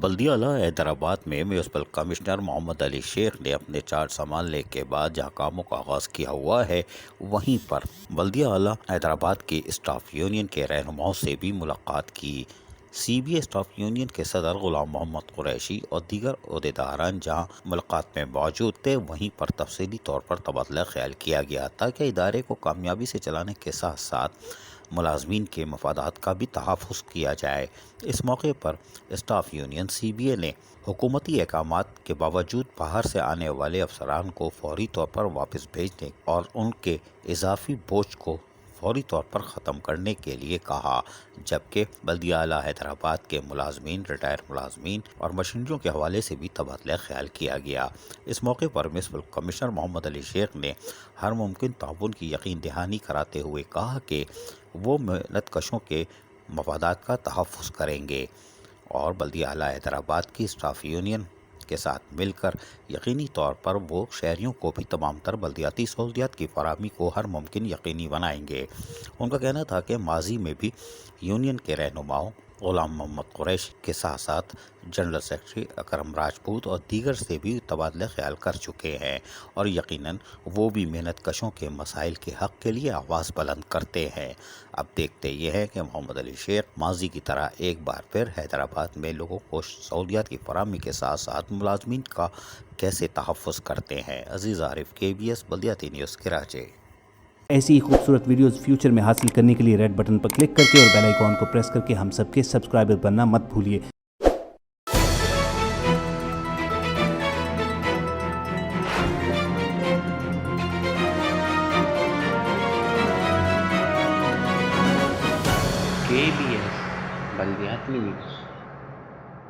بلدیہ اعلیٰ حیدرآباد میں میونسپل کمشنر محمد علی شیخ نے اپنے چارج سنبھالنے کے بعد جہاں کاموں کا آغاز کیا ہوا ہے، وہیں پر بلدیہ اعلیٰ حیدرآباد کی اسٹاف یونین کے رہنماؤں سے بھی ملاقات کی۔ C B a staff union کے صدر غلام محمد قریشی اور دیگر عہدیداران جہاں ملاقات میں موجود تھے، وہیں پر تفصیلی طور پر تبادلہ خیال کیا گیا تاکہ ادارے کو کامیابی سے چلانے کے ساتھ ساتھ ملازمین کے مفادات کا بھی تحفظ کیا جائے۔ اس موقع per staff union C B اے نے حکومتی احکامات کے باوجود باہر سے آنے والے افسران کو فوری طور پر واپس بھیجنے اور ان کے اضافی بوجھ کو فوری طور پر ختم کرنے کے لیے کہا، جبکہ بلدیہ اعلیٰ حیدرآباد کے ملازمین، ریٹائر ملازمین اور مشینریوں کے حوالے سے بھی تبادلہ خیال کیا گیا۔ اس موقع پر میونسپل کمشنر محمد علی شیخ نے ہر ممکن تعاون کی یقین دہانی کراتے ہوئے کہا کہ وہ محنت کشوں کے مفادات کا تحفظ کریں گے اور بلدیہ اعلیٰ حیدرآباد کی اسٹاف یونین کے ساتھ مل کر یقینی طور پر وہ شہریوں کو بھی تمام تر بلدیاتی سہولیات کی فراہمی کو ہر ممکن یقینی بنائیں گے۔ ان کا کہنا تھا کہ ماضی میں بھی یونین کے رہنماؤں غلام محمد قریشی کے ساتھ ساتھ جنرل سیکرٹری اکرم راجپوت اور دیگر سے بھی تبادلہ خیال کر چکے ہیں اور یقیناً وہ بھی محنت کشوں کے مسائل کے حق کے لیے آواز بلند کرتے ہیں۔ اب دیکھتے یہ ہے کہ محمد علی شیخ ماضی کی طرح ایک بار پھر حیدرآباد میں لوگوں کو سہولیات کی فراہمی کے ساتھ ساتھ ملازمین کا کیسے تحفظ کرتے ہیں۔ عزیز عارف، KBS بلدیاتی نیوز، کراچی۔ ایسی ہی خوبصورت ویڈیوز فیوچر میں حاصل کرنے کے لیے ریڈ بٹن پر کلک کر کے اور بیل آئیکن کو پریس کر کے ہم سب کے سبسکرائبر بننا مت بھولیے۔ KBS بلدیاتی نیوز۔